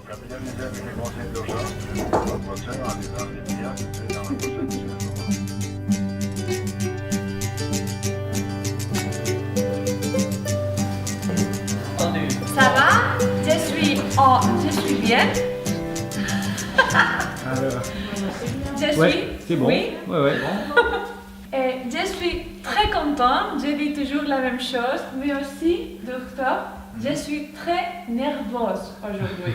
Capitaliser les conseils d'urgence de votre procès en lisant les liens dans la procédure. Ça va? Je suis bien. C'est bon. Oui. Ouais. Et je suis très contente. Je dis toujours la même chose, mais aussi, docteur, je suis très nerveuse aujourd'hui.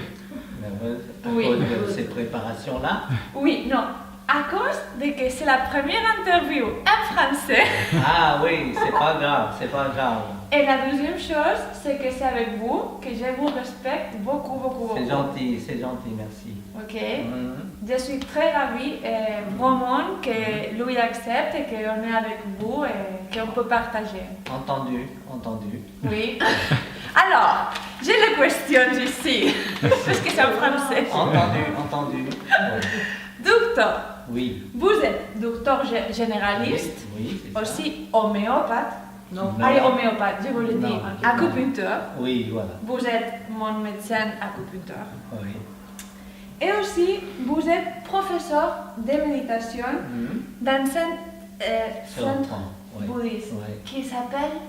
Nerveuse à Oui. cause de ces préparations-là. Oui, non, à cause de que c'est la première interview en français. Ah oui, c'est pas grave, c'est pas grave. Et la deuxième chose, c'est que c'est avec vous que je vous respecte beaucoup. C'est gentil, merci. Ok? Mhm. Je suis très ravie vraiment que lui accepte et qu'on est avec vous et qu'on peut partager. Entendu. Oui. Alors, j'ai les questions ici, parce que c'est en français. Entendu. Docteur, Oui. vous êtes docteur généraliste, Oui, c'est ça. aussi homéopathe. Non. Allez, homéopathe, je vous le dis. Non. Acupuncteur. Oui, voilà. Vous êtes mon médecin acupuncteur. Oui. Et aussi, vous êtes professeur de méditation Mhm. dans un centre Oui. bouddhiste Oui. qui s'appelle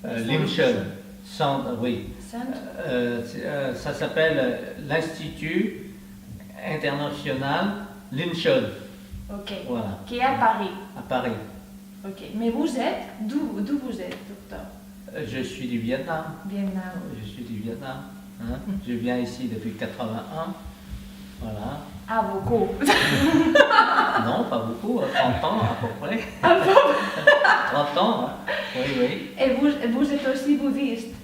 Limchun. Oui. Centre. Ça s'appelle l'Institut international Limchun. Ok. Voilà. Qui est à Paris. À Paris. Ok. Mais vous êtes d'où vous êtes, docteur? Je suis du Vietnam. Vietnam. Je suis du Vietnam. Hein. Je viens ici depuis 81. Voilà. Ah, beaucoup. Non, pas beaucoup, 30 ans à peu près. 30 ans, hein. Oui. Et vous êtes aussi bouddhiste.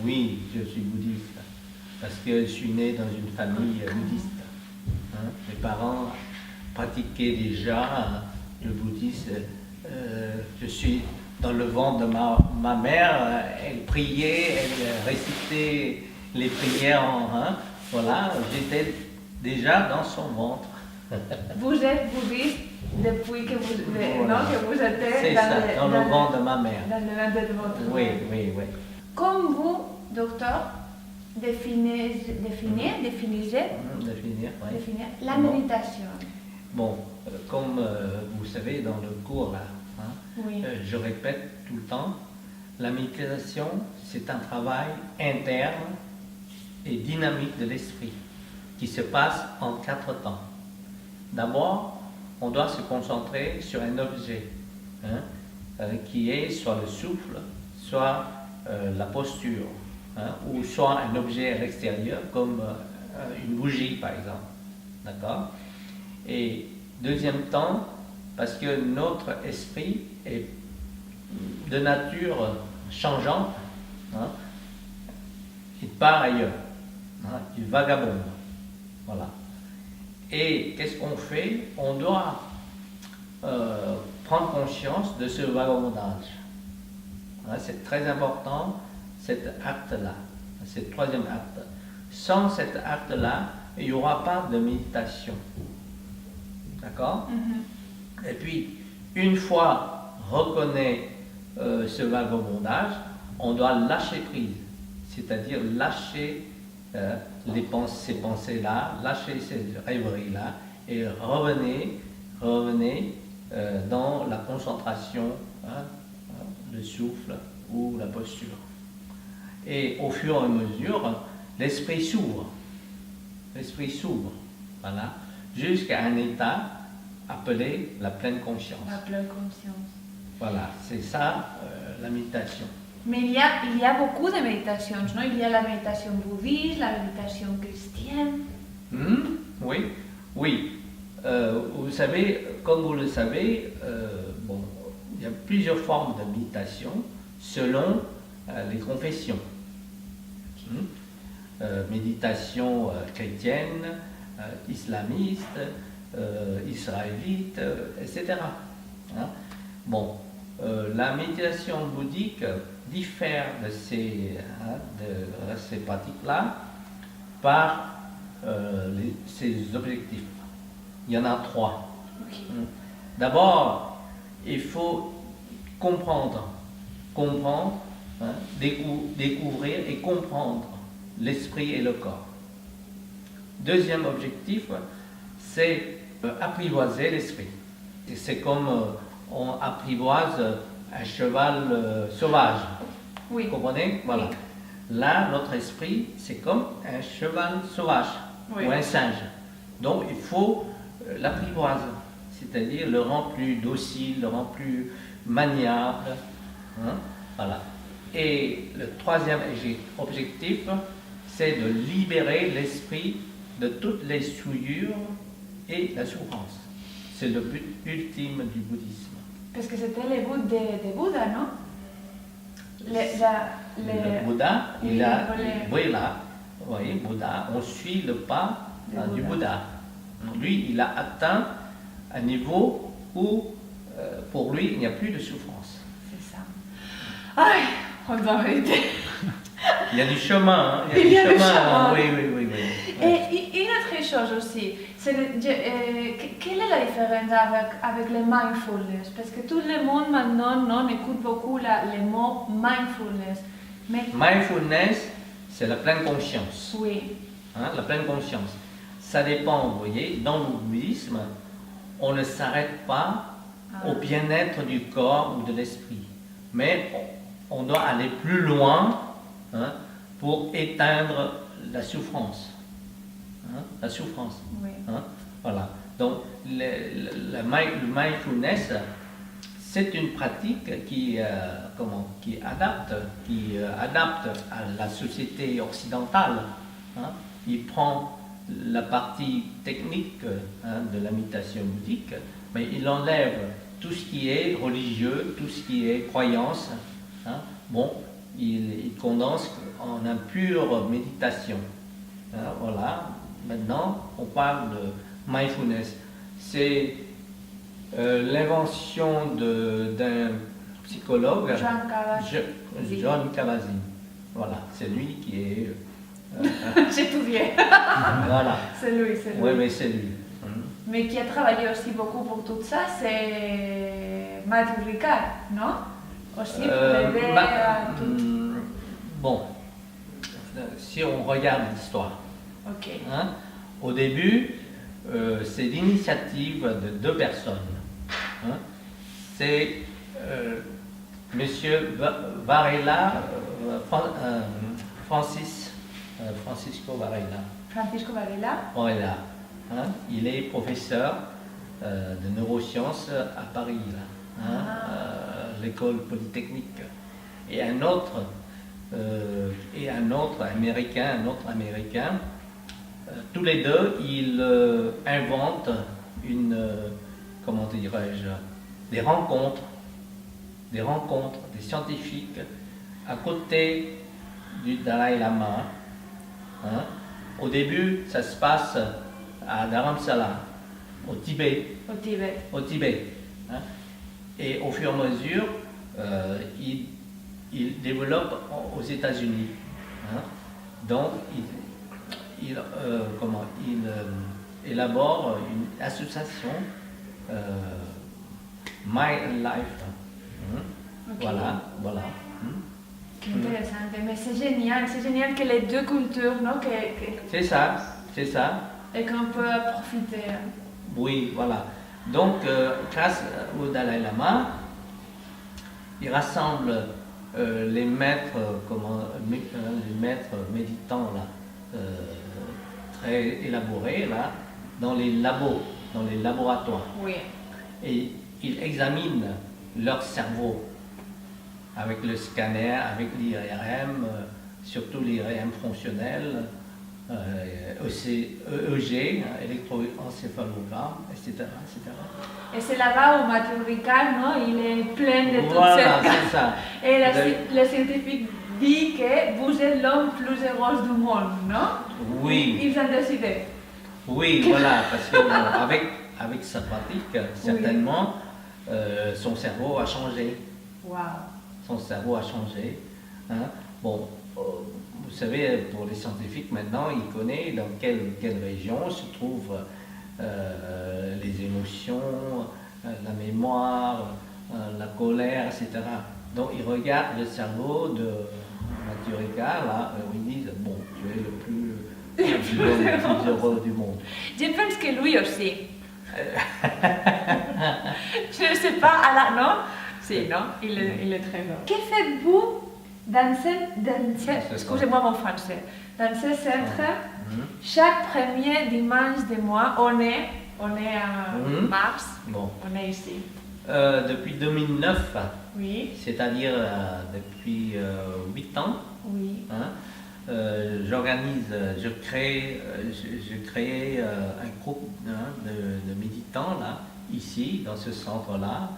Oui, je suis bouddhiste. Parce que je suis né dans une famille bouddhiste. Hein. Mes parents pratiquaient déjà le bouddhisme. Je suis dans le ventre de ma mère. Elle priait, elle récitait les prières voilà, j'étais déjà dans son ventre. Vous êtes bouddhiste depuis que vous, Voilà. non, que vous étiez C'est ça, dans le ventre de ma mère. dans le ventre de votre Oui. mère. Comme vous, docteur, définissez Définir, oui. la Bon. méditation. Bon, comme vous savez dans le cours là, Oui. je répète tout le temps, la méditation c'est un travail interne et dynamique de l'esprit qui se passe en 4 temps. D'abord, on doit se concentrer sur un objet qui est soit le souffle, soit la posture, ou soit un objet à l'extérieur comme une bougie par exemple. D'accord? Et deuxième temps, parce que notre esprit est de nature changeante, il part ailleurs, il vagabonde. Voilà. Et qu'est-ce qu'on fait? On doit prendre conscience de ce vagabondage. C'est très important, cet acte-là, c'est le troisième acte. Sans cet acte-là, il n'y aura pas de méditation. D'accord? Et puis, une fois reconnaît ce vagabondage, on doit lâcher prise, c'est-à-dire lâcher ces pensées-là, lâcher ces rêveries-là et revenez dans la concentration, le souffle ou la posture. Et au fur et à mesure, l'esprit s'ouvre, voilà, jusqu'à un état appelé la pleine conscience. La pleine conscience. Voilà, c'est ça la méditation. Mais il y a beaucoup de méditations, non? Il y a la méditation bouddhiste, la méditation chrétienne. Oui. Vous savez, comme vous le savez, il y a plusieurs formes de méditation selon les confessions. Méditation chrétienne, islamiste, israélite, etc. La méditation bouddhique diffère de ces pratiques-là par ses objectifs. Il y en a 3. Okay. D'abord, il faut comprendre, découvrir et comprendre l'esprit et le corps. Deuxième objectif, c'est apprivoiser l'esprit. Et c'est comme on apprivoise un cheval sauvage. Oui. Vous comprenez? Voilà. Là, notre esprit, c'est comme un cheval sauvage Oui. ou un singe. Donc, il faut l'apprivoiser, c'est-à-dire le rendre plus docile, le rendre plus maniable. Hein? Voilà. Et le troisième objectif, c'est de libérer l'esprit de toutes les souillures et la souffrance. C'est le but ultime du bouddhisme. Parce que c'était le but de Bouddha, non? Le Bouddha, Oui, il a, les- oui, là, vous voyez, Bouddha, on suit le pas Le du Bouddha. Bouddha. Lui, il a atteint un niveau où, pour lui, il n'y a plus de souffrance. C'est ça. Aïe, on doit arrêter. Il y a du chemin, hein, Il y a du chemin. hein, oui, oui, oui, oui. Et une autre chose aussi, c'est quelle est la différence avec le mindfulness? Parce que tout le monde maintenant non, écoute beaucoup le mot mindfulness. Mais Mindfulness, c'est la pleine conscience. oui, Hein, la pleine conscience. Ça dépend, vous voyez, dans le bouddhisme, on ne s'arrête pas au bien-être du corps ou de l'esprit. Mais on doit aller plus loin, hein, pour éteindre la souffrance. Hein, la souffrance. oui. Hein, voilà. Donc, le mindfulness, c'est une pratique qui adapte à la société occidentale. Hein. Il prend la partie technique, hein, de la méditation bouddhique, mais il enlève tout ce qui est religieux, tout ce qui est croyance. Hein. Bon, il condense en une pure méditation. Hein, voilà. Maintenant, on parle de mindfulness. C'est l'invention d'un psychologue, John Kabat-Zinn. John Kabat-Zinn. Voilà, c'est lui qui est. J'ai tout dit. Voilà. C'est lui, c'est lui. Oui, mais c'est lui. Mais qui a travaillé aussi beaucoup pour tout ça, c'est Matthew Ricard, non? Aussi pour aider à tout. Bon, si on regarde l'histoire, Ok. hein, au début, c'est l'initiative de deux personnes. Hein. C'est Monsieur Varela, Francisco Varela. Francisco Varela. Varela, hein. Il est professeur de neurosciences à Paris, là, hein, l'école polytechnique. Et un autre américain, tous les deux, ils inventent comment dirais-je, des rencontres des scientifiques à côté du Dalai Lama. Hein. Au début, ça se passe à Dharamsala, au Tibet. Au Tibet. Hein. Et au fur et à mesure, il développe aux États-Unis. Hein. Donc, il élabore une association My Life. Ok. Voilà. Qué interesante. Mais c'est génial que les deux cultures, non, C'est ça. et qu'on peut profiter. Oui, voilà. Donc, grâce au Dalai Lama, il rassemble les maîtres, les maîtres méditants là, très élaborés là, dans les laboratoires. Oui. Et il examine leur cerveau avec le scanner, avec l'IRM, surtout l'IRM fonctionnel, EEG, électroencéphalogramme, etc. Et c'est là-bas où Matthew Ricard, non, il est plein de toutes Voilà, ces c'est ça. Et le scientifique dit que vous êtes l'homme plus heureux du monde, non? Oui. Ils ont décidé. Oui, voilà, parce que avec sa pratique, certainement, son cerveau a changé. Wow. Son cerveau a changé. Hein. Bon, vous savez, pour les scientifiques maintenant, ils connaissent dans quelle région se trouvent les émotions, la mémoire, la colère, etc. Donc ils regardent le cerveau de Mathieu Ricard, là, où ils disent, bon, tu es le plus l'homme le plus heureux du monde. Je pense que lui aussi. Je ne sais pas, alors non? Si, non? Il est très heureux. Que faites-vous excusez-moi mon français, dans ce centre, chaque premier dimanche du mois, on est en mars, Bon. on est ici. Depuis 2009, Oui, c'est-à-dire depuis 8 ans, oui. hein, je crée un groupe de méditants là, ici, dans ce centre-là.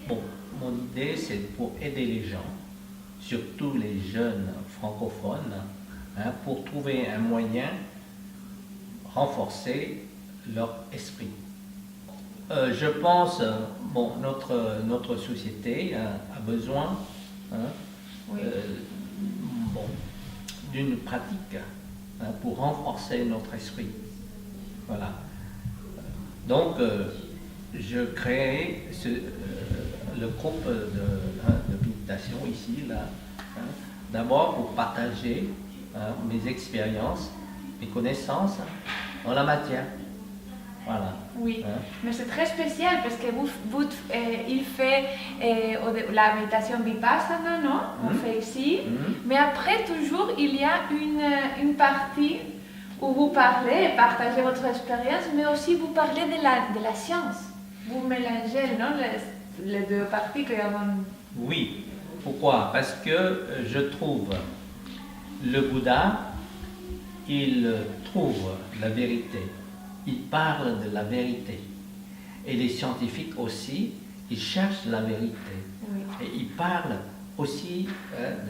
Bon, mon idée, c'est pour aider les gens, surtout les jeunes francophones, hein, pour trouver un moyen renforcer leur esprit. Je pense, bon, notre société a besoin Oui. bon, d'une pratique pour renforcer notre esprit. Voilà. Donc, je crée le groupe de méditation ici, là, d'abord pour partager mes expériences, mes connaissances en la matière. Voilà. Oui, Hein? mais c'est très spécial parce que il fait la méditation vipassana, non? On fait ici. Mais après, toujours, il y a une partie où vous parlez et partagez votre expérience, mais aussi vous parlez de la science. Vous mélangez, non, les deux parties que avons. Oui. Pourquoi? Parce que je trouve le Bouddha, il trouve la vérité. Il parle de la vérité. Et les scientifiques aussi, ils cherchent la vérité. Oui. Et ils parlent aussi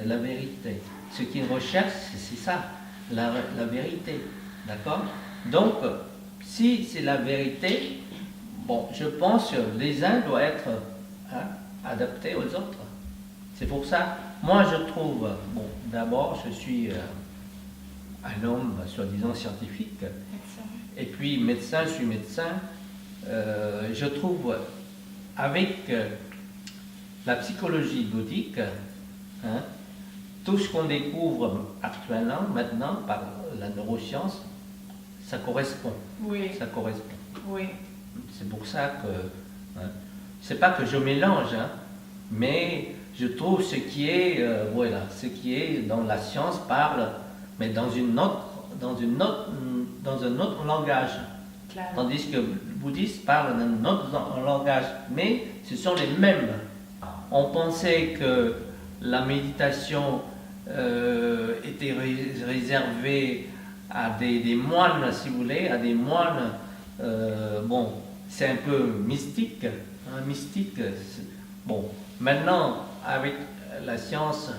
de la vérité. Ce qu'ils recherchent, c'est ça, la vérité. D'accord? Donc, si c'est la vérité, bon, je pense que les uns doivent être adaptés aux autres. C'est pour ça, moi je trouve, bon, d'abord je suis un homme soi-disant scientifique, et puis médecin, je suis médecin. Je trouve avec la psychologie bouddhique, tout ce qu'on découvre actuellement, maintenant, par la neuroscience, ça correspond. Oui. Ça correspond. Oui. C'est pour ça que, c'est pas que je mélange, mais je trouve ce qui est, voilà, ce qui est dans la science parle, mais dans un autre langage. Claro. Tandis que le bouddhiste parle d'un autre langage, mais ce sont les mêmes. On pensait que la méditation était réservée à des moines, si vous voulez, à des moines, bon, c'est un peu mystique, mystique. Bon, maintenant, avec la science,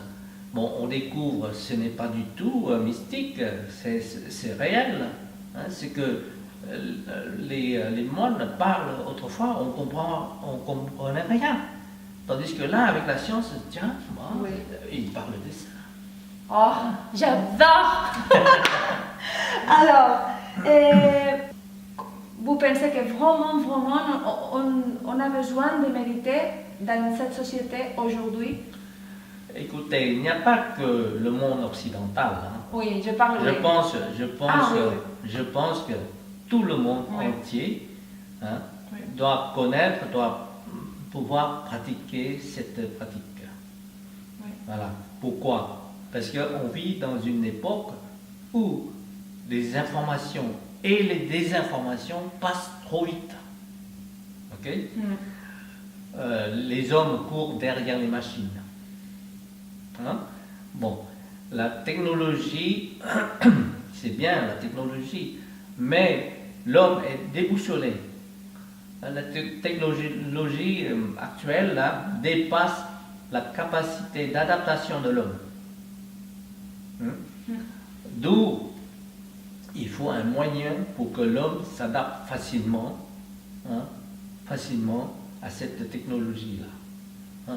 bon, on découvre ce n'est pas du tout mystique, c'est réel. C'est que les moines parlent autrefois, on comprenait rien. Tandis que là, avec la science, tiens, Oui. ils parlent de ça. Oh, j'adore! Alors, vous pensez que vraiment, on a besoin de méditer dans cette société aujourd'hui? Écoutez, il n'y a pas que le monde occidental. Oui, je parle. Je oui. pense, Oui. je pense que tout le monde Oui. entier Oui. doit connaître, doit pouvoir pratiquer cette pratique. Oui. Voilà. Pourquoi? Parce qu'on vit dans une époque où les informations et les désinformations passent trop vite. Ok? Les hommes courent derrière les machines. Bon, la technologie, c'est bien la technologie, mais l'homme est déboussolé. La technologie actuelle là, dépasse la capacité d'adaptation de l'homme. D'où il faut un moyen pour que l'homme s'adapte facilement, facilement à cette technologie-là.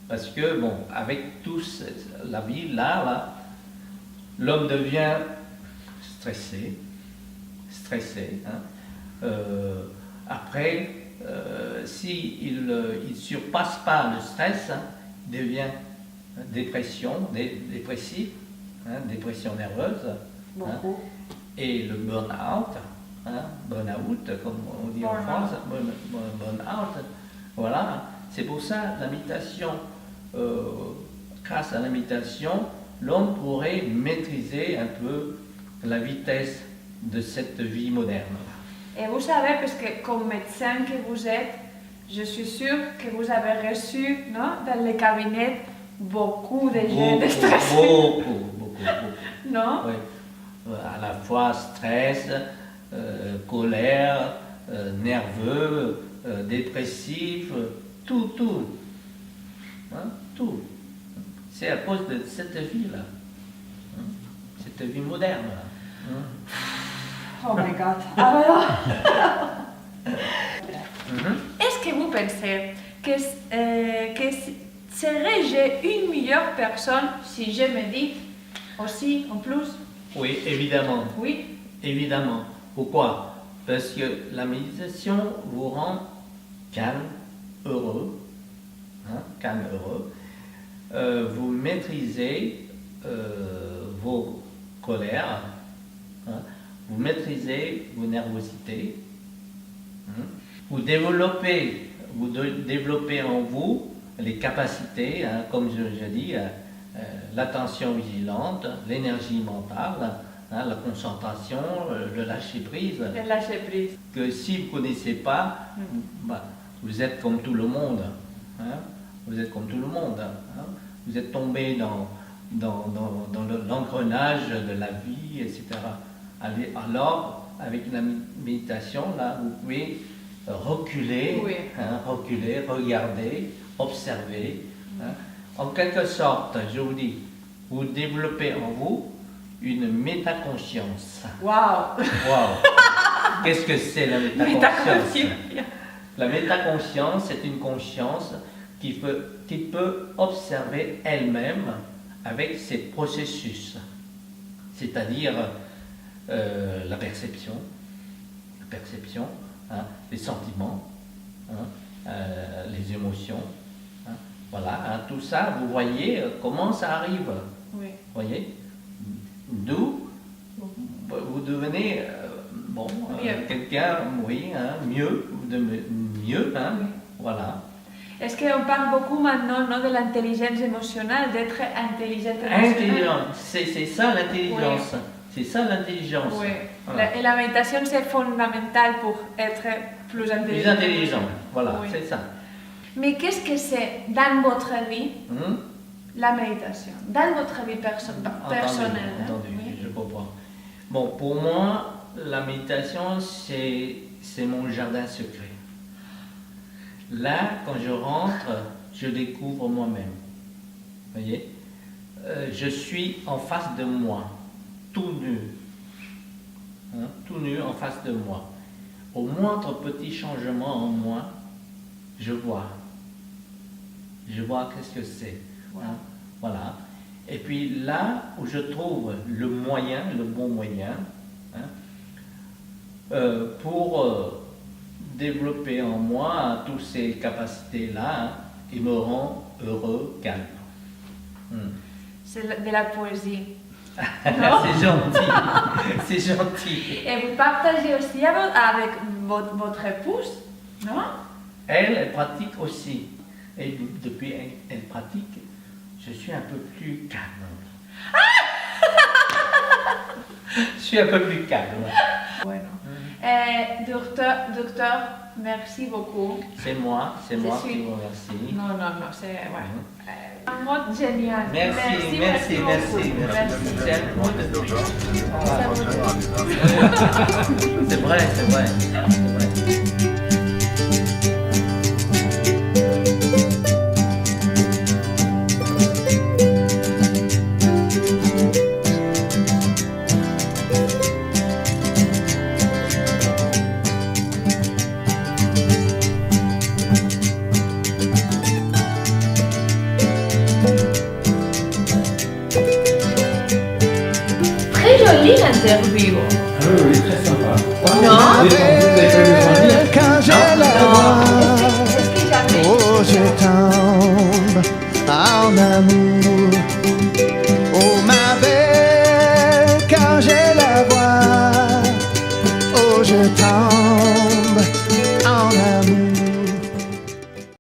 Parce que, bon, avec tous la vie, là, l'homme devient stressé. Après, s'il ne surpasse pas le stress, il devient dépressif. dépression nerveuse, Beaucoup. et le burn-out, burn-out comme on dit en Burn-out. France, burn-out, voilà. C'est pour ça la méditation, grâce à la méditation, l'homme pourrait maîtriser un peu la vitesse de cette vie moderne. Et vous savez, parce que comme médecin que vous êtes, je suis sûre que vous avez reçu, non, dans les cabinets beaucoup de gens stressés. Beaucoup. Non? Oui. À la fois stress, colère, nerveux, dépressif, tout. Tout. C'est à cause de cette vie-là, cette vie moderne. Oh my God. Alors, est-ce que vous pensez que serais-je une meilleure personne si je médite aussi en plus? Oui, évidemment. Oui. Évidemment. Pourquoi? Parce que la méditation vous rend calme, heureux. Calme, heureux. Vous maîtrisez vos colères. Vous maîtrisez vos nervosités. Vous développez en vous les capacités, comme je dis, l'attention vigilante, l'énergie mentale, la concentration, le lâcher prise. Le lâcher prise. Que si vous ne connaissez pas, vous êtes comme tout le monde. Vous êtes comme tout le monde. Vous êtes tombé dans l'engrenage de la vie, etc. Alors, avec la méditation, là, vous pouvez reculer, Oui. reculer, regarder, observer. En quelque sorte, je vous dis, vous développez en vous une métaconscience. Waouh! Wow. Qu'est-ce que c'est la métaconscience? Métaconscience. La métaconscience, c'est une conscience qui peut observer elle-même avec ses processus, c'est-à-dire la perception, les sentiments, les émotions. Voilà, tout ça, vous voyez comment ça arrive. Oui. Voyez, d'où vous devenez quelqu'un, mieux, mieux, voilà. Est-ce qu'on parle beaucoup maintenant, non, de l'intelligence émotionnelle, d'être intelligent émotionnel? Intelligent, c'est ça l'intelligence. Oui. C'est ça l'intelligence. Oui. Voilà. Et la méditation, c'est fondamental pour être plus intelligent. Plus intelligent, voilà, Oui. c'est ça. Mais qu'est-ce que c'est dans votre vie, la méditation, dans votre vie personnelle? Entendu, Oui. je comprends. Bon, pour moi, la méditation, c'est mon jardin secret. Là, quand je rentre, je découvre moi-même. Vous voyez, je suis en face de moi, tout nu. Tout nu en face de moi. Au moindre petit changement en moi, je vois. Je vois qu'est-ce que c'est. Voilà. Et puis là où je trouve le bon moyen, pour développer en moi toutes ces capacités-là, qui me rend heureux, calme. C'est de la poésie. C'est gentil, c'est gentil. Et vous partagez aussi avec votre épouse, non? Elle pratique aussi. Et depuis elle pratique, je suis un peu plus calme. Je suis un peu plus calme. Bueno. Docteur, merci beaucoup. C'est moi Je qui suis- vous remercie. Non, c'est... Ouais. Un mot génial. Merci. beaucoup. C'est un mot de- Ça vous dit. C'est vrai. Très jolie l'interview. Ah oui, très sympa. Non? Vous avez pas besoin de dire. Quand je la vois, Est-ce que jamais... oh je tombe en amour.